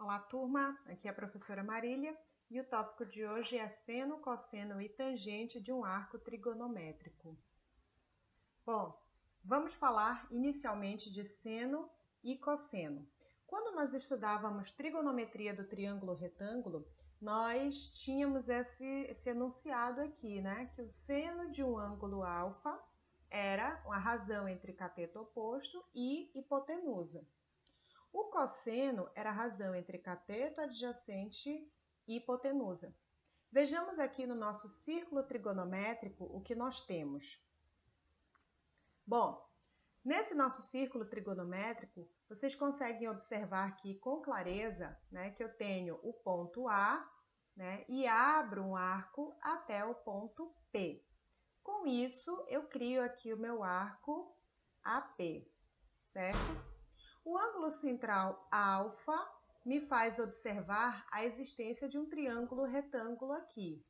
Olá, turma! Aqui é a professora Marília e o tópico de hoje é seno, cosseno e tangente de um arco trigonométrico. Bom, vamos falar inicialmente de seno e cosseno. Quando nós estudávamos trigonometria do triângulo retângulo, nós tínhamos esse enunciado aqui, né? Que o seno de um ângulo alfa era a razão entre cateto oposto e hipotenusa. O cosseno era a razão entre cateto adjacente e hipotenusa. Vejamos aqui no nosso círculo trigonométrico o que nós temos. Bom, nesse nosso círculo trigonométrico, vocês conseguem observar aqui com clareza, né, que eu tenho o ponto A, né, e abro um arco até o ponto P. Com isso, eu crio aqui o meu arco AP, certo? O ângulo central alfa me faz observar a existência de um triângulo retângulo aqui.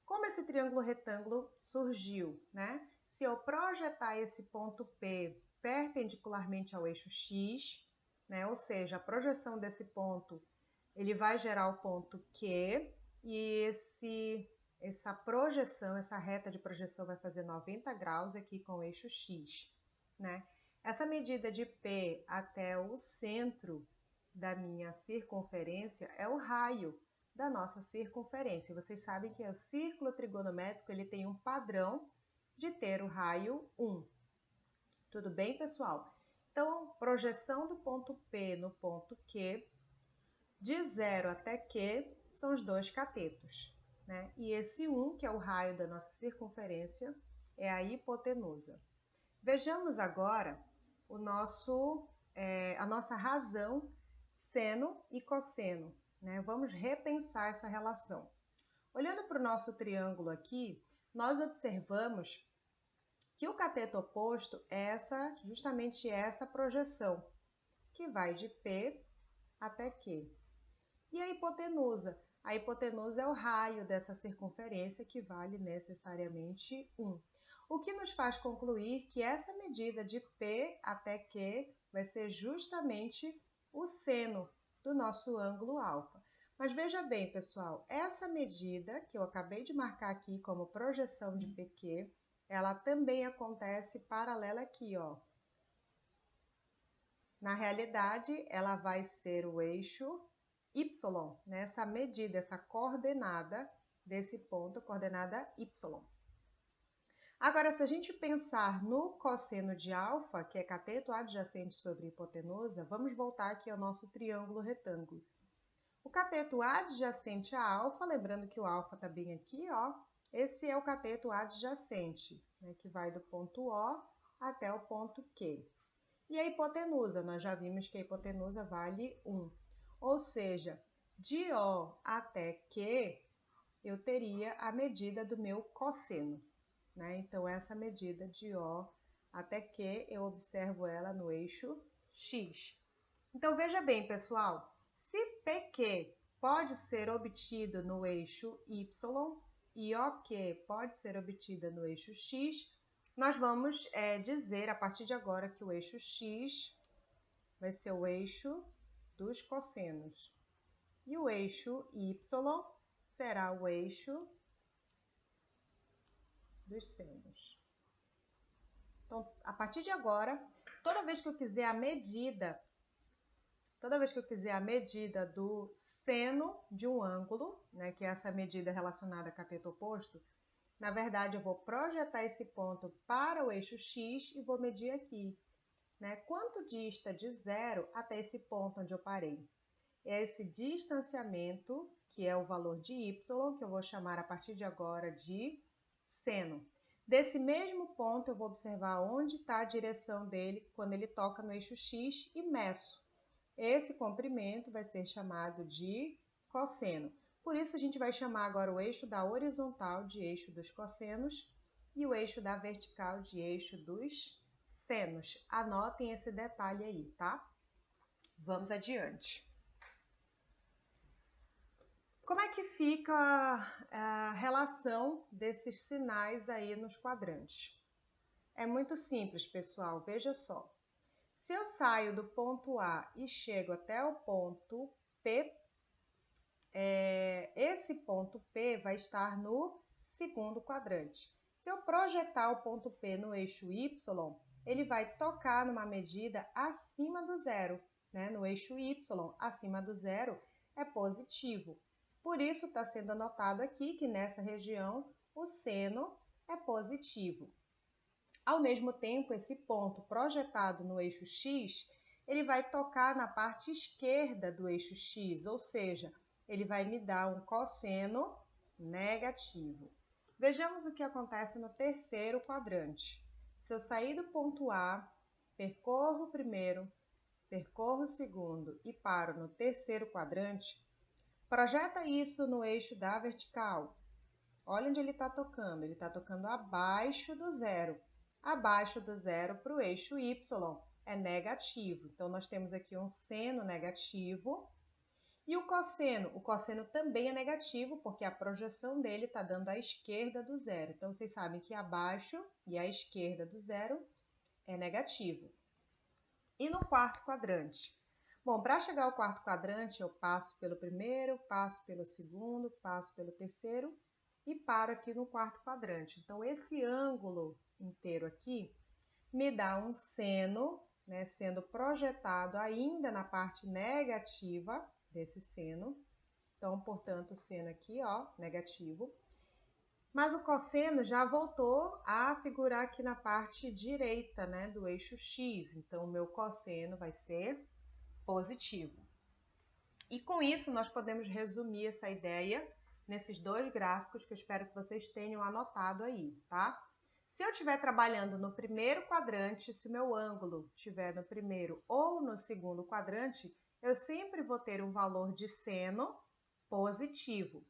Como esse triângulo retângulo surgiu, né? Se eu projetar esse ponto P perpendicularmente ao eixo X, né? Ou seja, a projeção desse ponto, ele vai gerar o ponto Q e essa projeção, essa reta de projeção vai fazer 90 graus aqui com o eixo X, né? Essa medida de P até o centro da minha circunferência é o raio da nossa circunferência. Vocês sabem que o círculo trigonométrico ele tem um padrão de ter o raio 1. Tudo bem, pessoal? Então, projeção do ponto P no ponto Q, de 0 até Q, são os dois catetos, né? E esse 1, que é o raio da nossa circunferência, é a hipotenusa. Vejamos agora a nossa razão seno e cosseno, né? Vamos repensar essa relação. Olhando para o nosso triângulo aqui, nós observamos que o cateto oposto é justamente essa projeção, que vai de P até Q. E a hipotenusa? A hipotenusa é o raio dessa circunferência, que vale necessariamente 1. O que nos faz concluir que essa medida de P até Q vai ser justamente o seno do nosso ângulo alfa. Mas veja bem, pessoal, essa medida que eu acabei de marcar aqui como projeção de PQ, ela também acontece paralela aqui, ó. Na realidade, ela vai ser o eixo Y, né? Essa medida, essa coordenada desse ponto, coordenada Y. Agora, se a gente pensar no cosseno de alfa, que é cateto adjacente sobre hipotenusa, vamos voltar aqui ao nosso triângulo retângulo. O cateto adjacente a alfa, lembrando que o alfa está bem aqui, ó, esse é o cateto adjacente, né, que vai do ponto O até o ponto Q. E a hipotenusa, nós já vimos que a hipotenusa vale 1. Ou seja, de O até Q, eu teria a medida do meu cosseno. Né? Então, essa medida de O até Q, eu observo ela no eixo X. Então, veja bem, pessoal, se PQ pode ser obtido no eixo Y e OQ pode ser obtida no eixo X, nós vamos dizer, a partir de agora, que o eixo X vai ser o eixo dos cossenos. E o eixo Y será o eixo dos senos. Então, a partir de agora, toda vez que eu quiser a medida do seno de um ângulo, né, que é essa medida relacionada a cateto oposto, na verdade eu vou projetar esse ponto para o eixo X e vou medir aqui, né, quanto dista de 0 até esse ponto onde eu parei. É esse distanciamento, que é o valor de y, que eu vou chamar a partir de agora de seno. Desse mesmo ponto, eu vou observar onde está a direção dele quando ele toca no eixo X e meço. Esse comprimento vai ser chamado de cosseno. Por isso, a gente vai chamar agora o eixo da horizontal de eixo dos cossenos e o eixo da vertical de eixo dos senos. Anotem esse detalhe aí, tá? Vamos adiante. Como é que fica a relação desses sinais aí nos quadrantes? É muito simples, pessoal, veja só. Se eu saio do ponto A e chego até o ponto P, esse ponto P vai estar no segundo quadrante. Se eu projetar o ponto P no eixo Y, ele vai tocar numa medida acima do zero, né? No eixo Y, acima do zero é positivo. Por isso, está sendo anotado aqui que nessa região o seno é positivo. Ao mesmo tempo, esse ponto projetado no eixo X, ele vai tocar na parte esquerda do eixo X, ou seja, ele vai me dar um cosseno negativo. Vejamos o que acontece no terceiro quadrante. Se eu sair do ponto A, percorro o primeiro, percorro o segundo e paro no terceiro quadrante, projeta isso no eixo da vertical. Olha onde ele está tocando. Ele está tocando abaixo do zero. Abaixo do zero para o eixo Y é negativo. Então, nós temos aqui um seno negativo. E o cosseno também é negativo, porque a projeção dele está dando à esquerda do zero. Então, vocês sabem que abaixo e à esquerda do zero é negativo. E no quarto quadrante? Bom, para chegar ao quarto quadrante, eu passo pelo primeiro, passo pelo segundo, passo pelo terceiro e paro aqui no quarto quadrante. Então, esse ângulo inteiro aqui me dá um seno, né, sendo projetado ainda na parte negativa desse seno. Então, portanto, o seno aqui, ó, negativo. Mas o cosseno já voltou a figurar aqui na parte direita, né, do eixo X. Então, o meu cosseno vai ser positivo. E com isso, nós podemos resumir essa ideia nesses dois gráficos que eu espero que vocês tenham anotado aí, tá? Se eu estiver trabalhando no primeiro quadrante, se o meu ângulo estiver no primeiro ou no segundo quadrante, eu sempre vou ter um valor de seno positivo.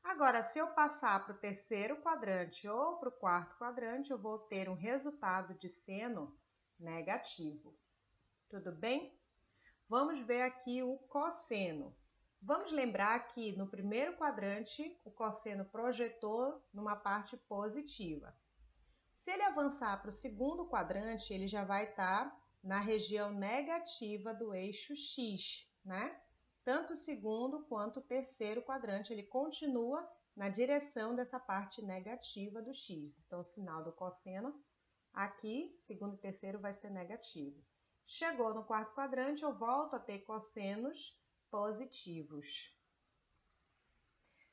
Agora, se eu passar para o terceiro quadrante ou para o quarto quadrante, eu vou ter um resultado de seno negativo. Tudo bem? Vamos ver aqui o cosseno. Vamos lembrar que no primeiro quadrante, o cosseno projetou numa parte positiva. Se ele avançar para o segundo quadrante, ele já vai estar na região negativa do eixo X, né? Tanto o segundo quanto o terceiro quadrante, ele continua na direção dessa parte negativa do X. Então, o sinal do cosseno aqui, segundo e terceiro, vai ser negativo. Chegou no quarto quadrante, eu volto a ter cossenos positivos.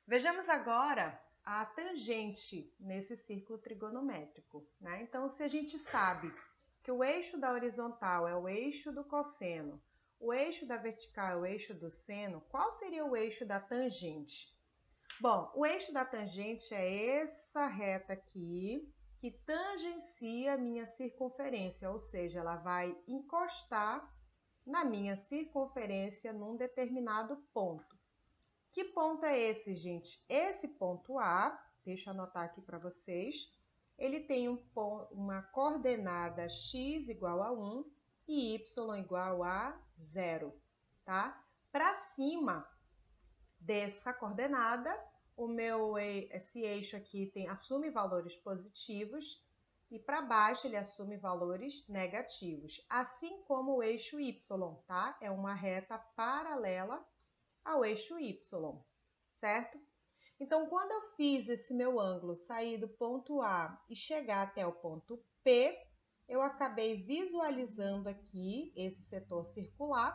Vejamos agora a tangente nesse círculo trigonométrico, né? Então, se a gente sabe que o eixo da horizontal é o eixo do cosseno, o eixo da vertical é o eixo do seno, qual seria o eixo da tangente? Bom, o eixo da tangente é essa reta aqui, que tangencia a minha circunferência, ou seja, ela vai encostar na minha circunferência num determinado ponto. Que ponto é esse, gente? Esse ponto A, deixa eu anotar aqui para vocês, ele tem uma coordenada x igual a 1 e y igual a 0, tá? Para cima dessa coordenada, esse eixo aqui assume valores positivos e para baixo ele assume valores negativos, assim como o eixo y, tá? É uma reta paralela ao eixo y, certo? Então, quando eu fiz esse meu ângulo sair do ponto A e chegar até o ponto P, eu acabei visualizando aqui esse setor circular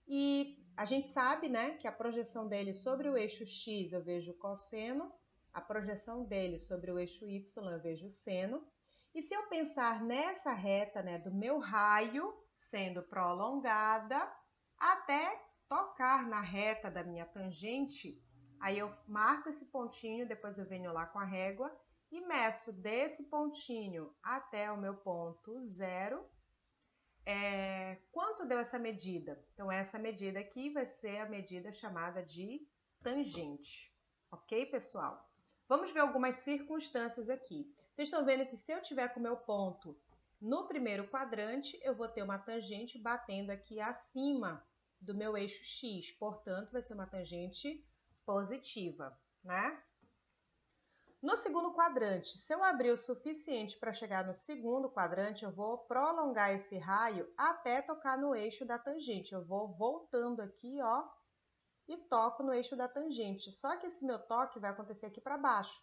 e a gente sabe, né, que a projeção dele sobre o eixo X eu vejo cosseno, a projeção dele sobre o eixo Y eu vejo seno. E se eu pensar nessa reta, né, do meu raio sendo prolongada até tocar na reta da minha tangente, aí eu marco esse pontinho, depois eu venho lá com a régua e meço desse pontinho até o meu ponto zero. Quanto deu essa medida? Então, essa medida aqui vai ser a medida chamada de tangente. Ok, pessoal? Vamos ver algumas circunstâncias aqui. Vocês estão vendo que se eu tiver com o meu ponto no primeiro quadrante, eu vou ter uma tangente batendo aqui acima do meu eixo X. Portanto, vai ser uma tangente positiva, né? No segundo quadrante, se eu abrir o suficiente para chegar no segundo quadrante, eu vou prolongar esse raio até tocar no eixo da tangente. Eu vou voltando aqui, ó, e toco no eixo da tangente. Só que esse meu toque vai acontecer aqui para baixo.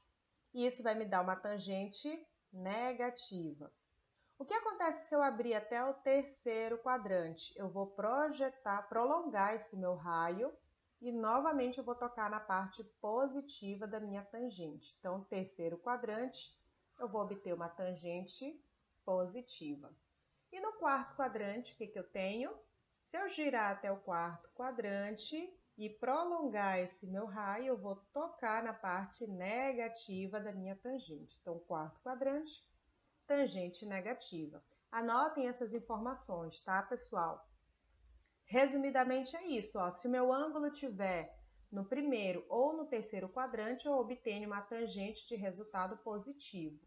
E isso vai me dar uma tangente negativa. O que acontece se eu abrir até o terceiro quadrante? Eu vou prolongar esse meu raio e novamente eu vou tocar na parte positiva da minha tangente. Então, terceiro quadrante, eu vou obter uma tangente positiva. E no quarto quadrante, o que eu tenho? Se eu girar até o quarto quadrante e prolongar esse meu raio, eu vou tocar na parte negativa da minha tangente. Então, quarto quadrante, tangente negativa. Anotem essas informações, tá, pessoal? Resumidamente é isso, ó. Se o meu ângulo estiver no primeiro ou no terceiro quadrante, eu obtenho uma tangente de resultado positivo.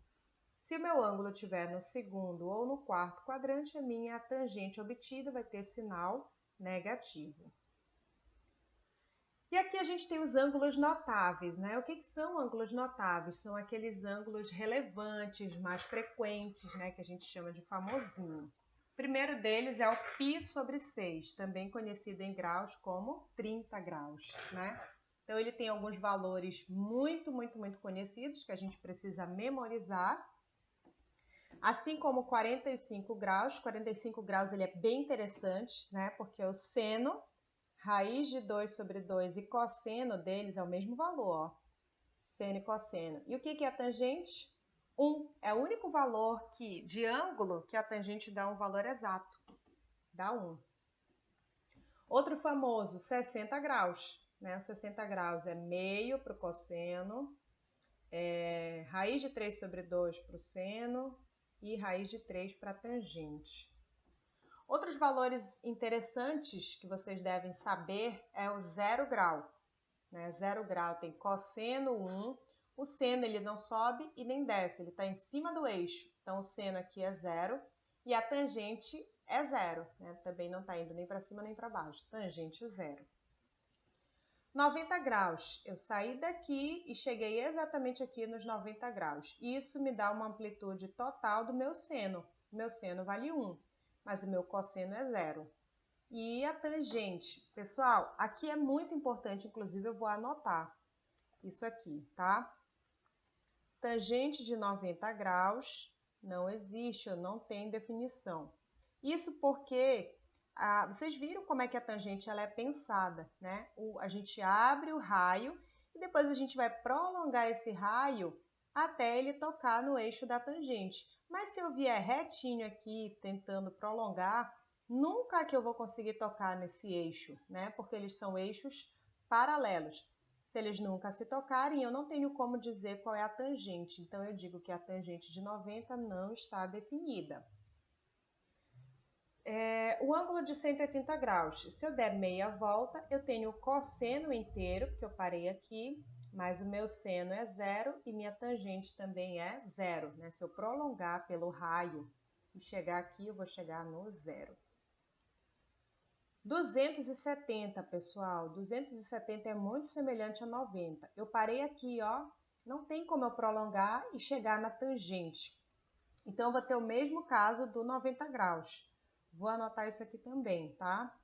Se o meu ângulo estiver no segundo ou no quarto quadrante, a minha tangente obtida vai ter sinal negativo. E aqui a gente tem os ângulos notáveis, né? O que são ângulos notáveis? São aqueles ângulos relevantes, mais frequentes, né? Que a gente chama de famosinho. O primeiro deles é o π/6, também conhecido em graus como 30 graus, né? Então, ele tem alguns valores muito conhecidos que a gente precisa memorizar. Assim como 45 graus. 45 graus ele é bem interessante, né? Porque o seno, raiz de 2/2 e cosseno deles é o mesmo valor, ó. Seno e cosseno. E o que é a tangente? 1. É o único valor de ângulo que a tangente dá um valor exato. Dá 1. Outro famoso, 60 graus. Né? 60 graus é meio para o cosseno, raiz de 3/2 para o seno e raiz de 3 para a tangente. Outros valores interessantes que vocês devem saber é o 0 grau. Né? 0 grau tem cosseno 1. O seno ele não sobe e nem desce, ele está em cima do eixo. Então, o seno aqui é 0 e a tangente é 0. Né? Também não está indo nem para cima nem para baixo. Tangente 0. 90 graus. Eu saí daqui e cheguei exatamente aqui nos 90 graus. Isso me dá uma amplitude total do meu seno. Meu seno vale 1, mas o meu cosseno é 0. E a tangente? Pessoal, aqui é muito importante, inclusive eu vou anotar isso aqui, tá? Tangente de 90 graus não existe, eu não tenho definição. Isso porque vocês viram como é que a tangente ela é pensada, né? A gente abre o raio e depois a gente vai prolongar esse raio até ele tocar no eixo da tangente. Mas se eu vier retinho aqui tentando prolongar, nunca que eu vou conseguir tocar nesse eixo, né? Porque eles são eixos paralelos. Se eles nunca se tocarem, eu não tenho como dizer qual é a tangente. Então, eu digo que a tangente de 90 não está definida. O ângulo de 180 graus. Se eu der meia volta, eu tenho o cosseno inteiro, porque eu parei aqui, mas o meu seno é 0 e minha tangente também é 0. Né? Se eu prolongar pelo raio e chegar aqui, eu vou chegar no 0. 270, pessoal. 270 é muito semelhante a 90. Eu parei aqui, ó. Não tem como eu prolongar e chegar na tangente. Então, eu vou ter o mesmo caso do 90 graus. Vou anotar isso aqui também, tá?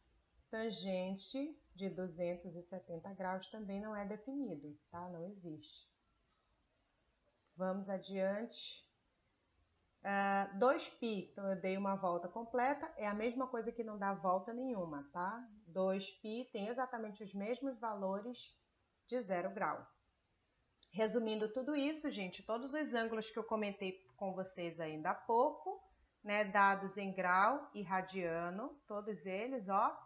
Tangente de 270 graus também não é definido, tá? Não existe. Vamos adiante. 2π, então eu dei uma volta completa, é a mesma coisa que não dá volta nenhuma, tá? 2π tem exatamente os mesmos valores de 0 grau. Resumindo tudo isso, gente, todos os ângulos que eu comentei com vocês ainda há pouco, né, dados em grau e radiano, todos eles, ó,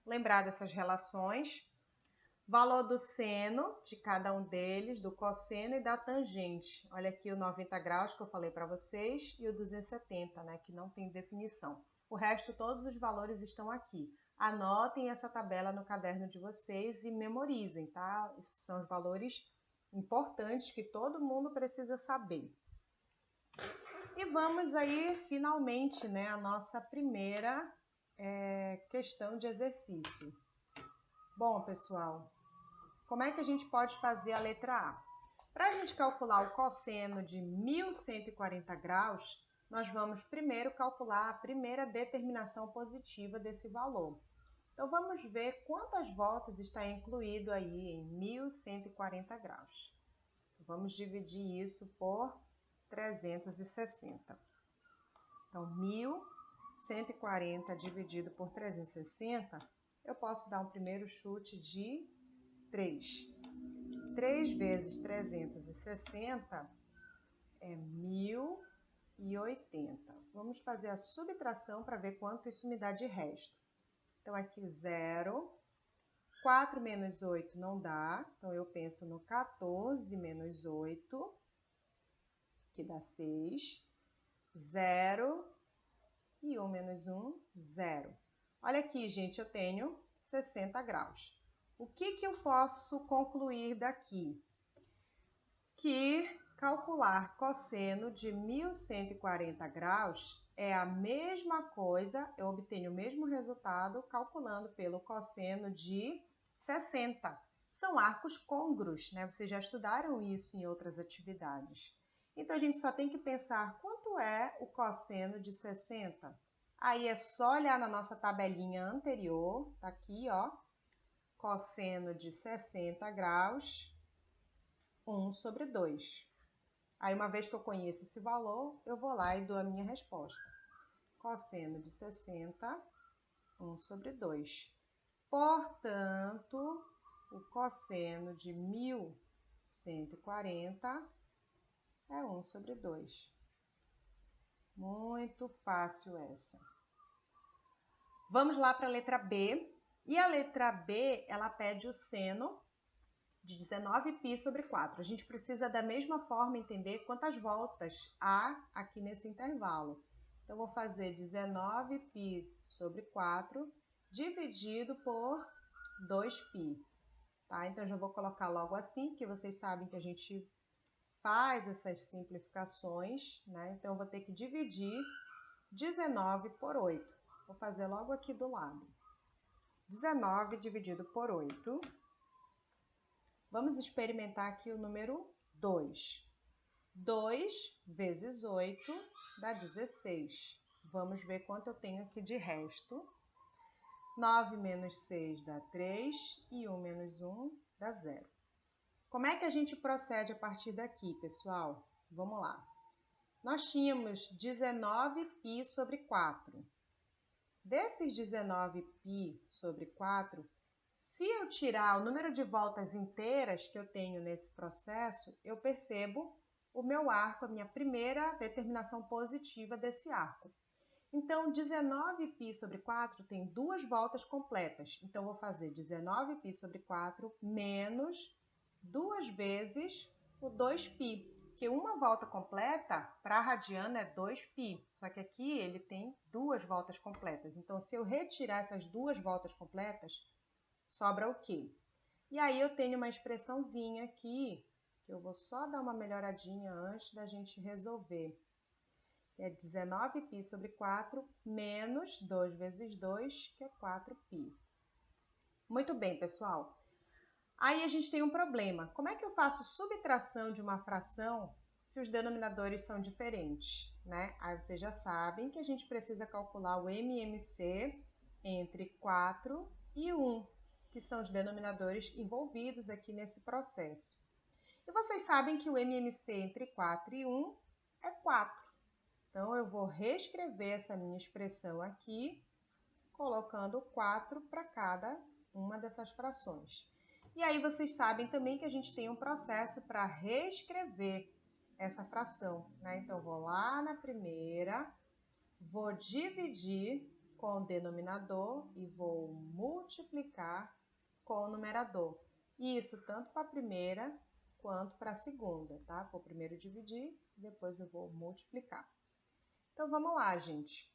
lembrar dessas relações. Valor do seno de cada um deles, do cosseno e da tangente. Olha aqui o 90 graus que eu falei para vocês e o 270, né, que não tem definição. O resto, todos os valores estão aqui. Anotem essa tabela no caderno de vocês e memorizem, tá? Esses são os valores importantes que todo mundo precisa saber. E vamos aí, finalmente, né, a nossa primeira questão de exercício. Bom, pessoal, como é que a gente pode fazer a letra A? Para a gente calcular o cosseno de 1140 graus, nós vamos primeiro calcular a primeira determinação positiva desse valor. Então, vamos ver quantas voltas está incluído aí em 1140 graus. Vamos dividir isso por 360. Então, 1140 dividido por 360, eu posso dar um primeiro chute de 3. 3 vezes 360 é 1080. Vamos fazer a subtração para ver quanto isso me dá de resto. Então, aqui 0. 4 menos 8 não dá, então eu penso no 14 menos 8, que dá 6. 0 e 1 menos 1, 0. Olha aqui, gente, eu tenho 60 graus. O que eu posso concluir daqui? Que calcular cosseno de 1140 graus é a mesma coisa, eu obtenho o mesmo resultado calculando pelo cosseno de 60. São arcos côngruos, né? Vocês já estudaram isso em outras atividades. Então, a gente só tem que pensar quanto é o cosseno de 60. Aí é só olhar na nossa tabelinha anterior, tá aqui, ó, cosseno de 60 graus, 1 sobre 2. Aí, uma vez que eu conheço esse valor, eu vou lá e dou a minha resposta. Cosseno de 60, 1 sobre 2. Portanto, o cosseno de 1140 é 1 sobre 2. Muito fácil essa. Vamos lá para a letra B. E a letra B, ela pede o seno de 19π sobre 4. A gente precisa da mesma forma entender quantas voltas há aqui nesse intervalo. Então, vou fazer 19π sobre 4 dividido por 2π. Tá? Então, já vou colocar logo assim, que vocês sabem que a gente faz essas simplificações, né? Então, eu vou ter que dividir 19 por 8. Vou fazer logo aqui do lado. 19 dividido por 8. Vamos experimentar aqui o número 2. 2 vezes 8 dá 16. Vamos ver quanto eu tenho aqui de resto. 9 menos 6 dá 3 e 1 menos 1 dá 0. Como é que a gente procede a partir daqui, pessoal? Vamos lá. Nós tínhamos 19π sobre 4. Desses 19π sobre 4, se eu tirar o número de voltas inteiras que eu tenho nesse processo, eu percebo o meu arco, a minha primeira determinação positiva desse arco. Então, 19π sobre 4 tem 2 voltas completas. Então, vou fazer 19π sobre 4 menos 2 vezes o 2π. Porque uma volta completa para a radiana é 2π. Só que aqui ele tem 2 voltas completas. Então, se eu retirar essas 2 voltas completas, sobra o quê? E aí, eu tenho uma expressãozinha aqui, que eu vou só dar uma melhoradinha antes da gente resolver. É 19π sobre 4 menos 2 vezes 2, que é 4π. Muito bem, pessoal. Aí a gente tem um problema. Como é que eu faço subtração de uma fração se os denominadores são diferentes, né? Aí vocês já sabem que a gente precisa calcular o MMC entre 4 e 1, que são os denominadores envolvidos aqui nesse processo. E vocês sabem que o MMC entre 4 e 1 é 4. Então, eu vou reescrever essa minha expressão aqui, colocando 4 para cada uma dessas frações. E aí, vocês sabem também que a gente tem um processo para reescrever essa fração, né? Então, eu vou lá na primeira, vou dividir com o denominador e vou multiplicar com o numerador. E isso tanto para a primeira quanto para a segunda, tá? Vou primeiro dividir, depois eu vou multiplicar. Então, vamos lá, gente.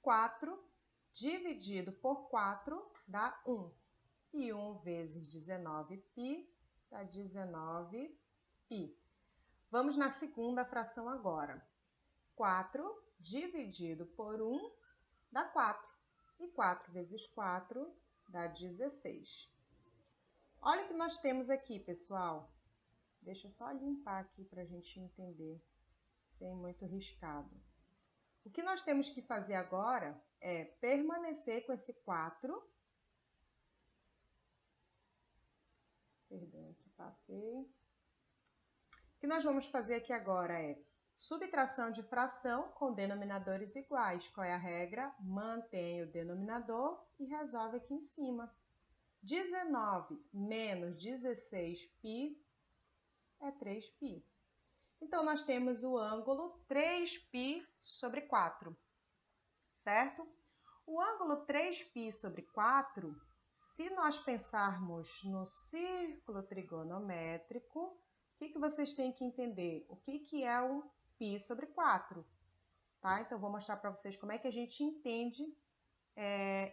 4 dividido por 4 dá 1. E 1 vezes 19π dá 19π. Vamos na segunda fração agora. 4 dividido por 1 dá 4. E 4 vezes 4 dá 16. Olha o que nós temos aqui, pessoal. Deixa eu só limpar aqui para a gente entender, sem muito riscado. O que nós temos que fazer agora é permanecer com esse 4. Perdão, aqui passei. O que nós vamos fazer aqui agora é subtração de fração com denominadores iguais. Qual é a regra? Mantém o denominador e resolve aqui em cima. 19 menos 16π é 3π. Então, nós temos o ângulo 3π sobre 4, certo? O ângulo 3π sobre 4, se nós pensarmos no círculo trigonométrico, o que vocês têm que entender? O que é o π sobre 4? Tá? Então, vou mostrar para vocês como é que a gente entende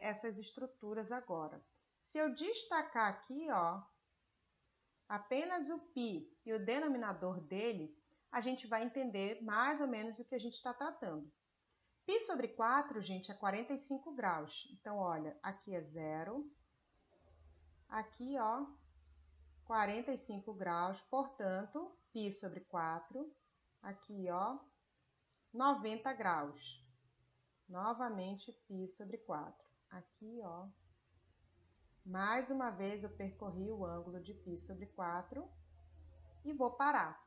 essas estruturas agora. Se eu destacar aqui, ó, apenas o π e o denominador dele, a gente vai entender mais ou menos do que a gente está tratando. Π sobre 4, gente, é 45 graus. Então, olha, aqui é 0. Aqui, ó, 45 graus. Portanto, π sobre 4. Aqui, ó, 90 graus. Novamente, π sobre 4. Aqui, ó. Mais uma vez, eu percorri o ângulo de π sobre 4 e vou parar.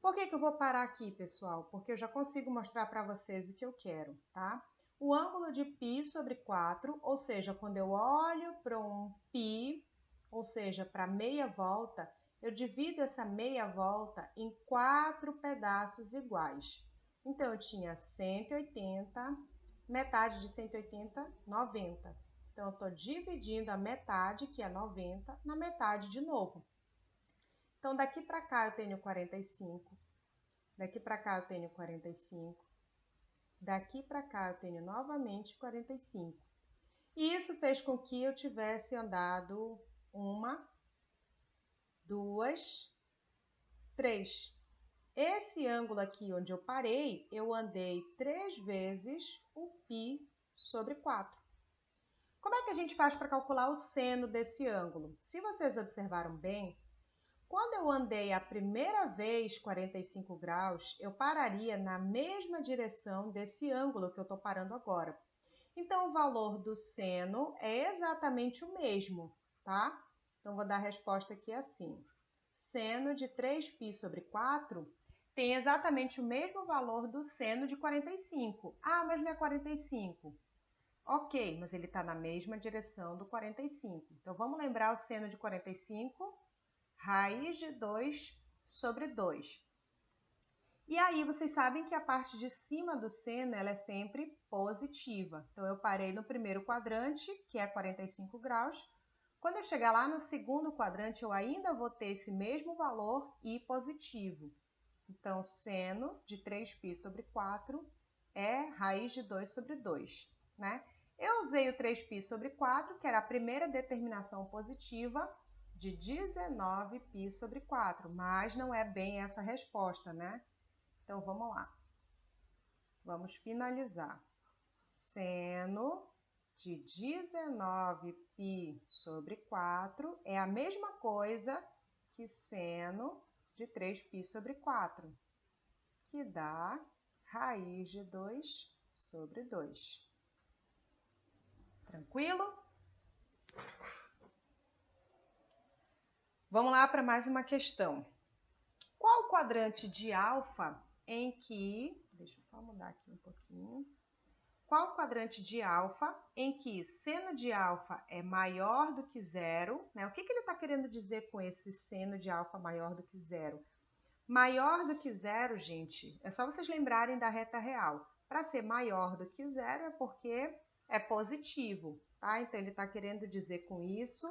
Por que eu vou parar aqui, pessoal? Porque eu já consigo mostrar para vocês o que eu quero, tá? O ângulo de π sobre 4, ou seja, quando eu olho para um π, ou seja, para meia volta, eu divido essa meia volta em 4 pedaços iguais. Então, eu tinha 180, metade de 180, 90. Então, eu estou dividindo a metade, que é 90, na metade de novo. Então, daqui para cá eu tenho 45, daqui para cá eu tenho 45, daqui para cá eu tenho novamente 45. E isso fez com que eu tivesse andado 1, 2, 3. Esse ângulo aqui onde eu parei, eu andei 3 vezes o π sobre 4. Como é que a gente faz para calcular o seno desse ângulo? Se vocês observaram bem, quando eu andei a primeira vez 45 graus, eu pararia na mesma direção desse ângulo que eu estou parando agora. Então, o valor do seno é exatamente o mesmo, tá? Então, vou dar a resposta aqui assim. Seno de 3π sobre 4 tem exatamente o mesmo valor do seno de 45. Ah, mas não é 45. Ok, mas ele está na mesma direção do 45. Então, vamos lembrar o seno de 45? Raiz de 2 sobre 2. E aí, vocês sabem que a parte de cima do seno ela é sempre positiva. Então, eu parei no primeiro quadrante, que é 45 graus. Quando eu chegar lá no segundo quadrante, eu ainda vou ter esse mesmo valor e positivo. Então, seno de 3π sobre 4 é raiz de 2 sobre 2, né? Eu usei o 3π sobre 4, que era a primeira determinação positiva, de 19π sobre 4, mas não é bem essa resposta, né? Então, vamos lá. Vamos finalizar. Seno de 19π sobre 4 é a mesma coisa que seno de 3π sobre 4, que dá raiz de 2 sobre 2. Tranquilo? Vamos lá para mais uma questão. Qual o quadrante de alfa em que... Deixa eu só mudar aqui um pouquinho. Qual o quadrante de alfa em que seno de alfa é maior do que zero? Né? O que ele está querendo dizer com esse seno de alfa maior do que zero? Maior do que zero, gente, é só vocês lembrarem da reta real. Para ser maior do que zero é porque é positivo, tá? Então, ele está querendo dizer com isso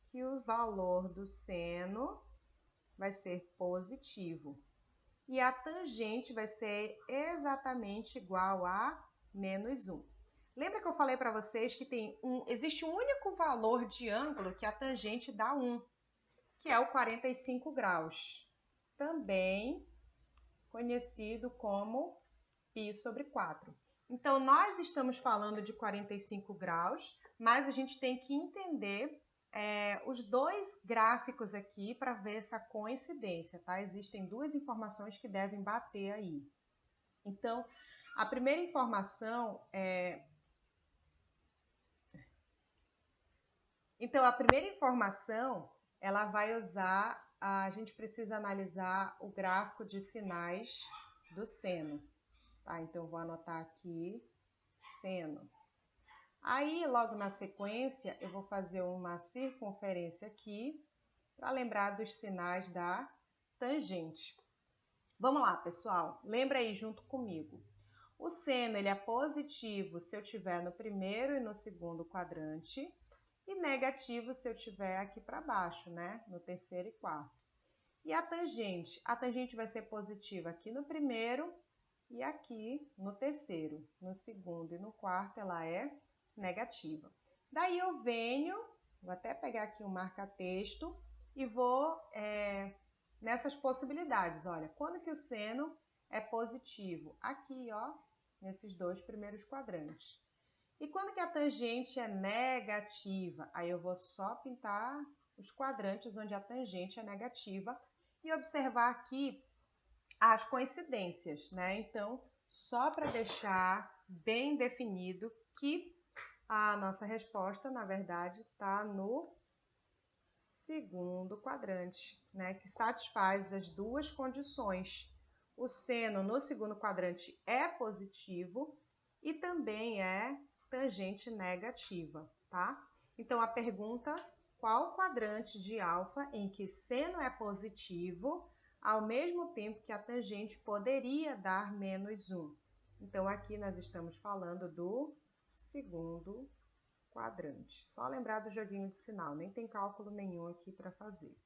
que o valor do seno vai ser positivo. E a tangente vai ser exatamente igual a menos 1. Lembra que eu falei para vocês que existe um único valor de ângulo que a tangente dá 1, que é o 45 graus. Também conhecido como π sobre 4. Então, nós estamos falando de 45 graus, mas a gente tem que entender os dois gráficos aqui para ver essa coincidência, tá? Existem duas informações que devem bater aí. Então, A primeira informação é... Então, a primeira informação, ela vai usar... A gente precisa analisar o gráfico de sinais do seno. Tá? Então, eu vou anotar aqui, seno. Aí, logo na sequência, eu vou fazer uma circunferência aqui, para lembrar dos sinais da tangente. Vamos lá, pessoal. Lembra aí junto comigo. O seno ele é positivo se eu tiver no primeiro e no segundo quadrante e negativo se eu tiver aqui para baixo, né? No terceiro e quarto. E a tangente vai ser positiva aqui no primeiro e aqui no terceiro. No segundo e no quarto ela é negativa. Daí eu venho, vou até pegar aqui um marca-texto e vou nessas possibilidades. Olha, quando que o seno é positivo? Aqui, ó, nesses dois primeiros quadrantes. E quando que a tangente é negativa? Aí eu vou só pintar os quadrantes onde a tangente é negativa e observar aqui as coincidências, né? Então, só para deixar bem definido que a nossa resposta, na verdade, está no segundo quadrante, né? Que satisfaz as duas condições. O seno no segundo quadrante é positivo e também é tangente negativa, tá? Então, a pergunta, qual quadrante de alfa em que seno é positivo, ao mesmo tempo que a tangente poderia dar -1? Então, aqui nós estamos falando do segundo quadrante. Só lembrar do joguinho de sinal, nem tem cálculo nenhum aqui para fazer.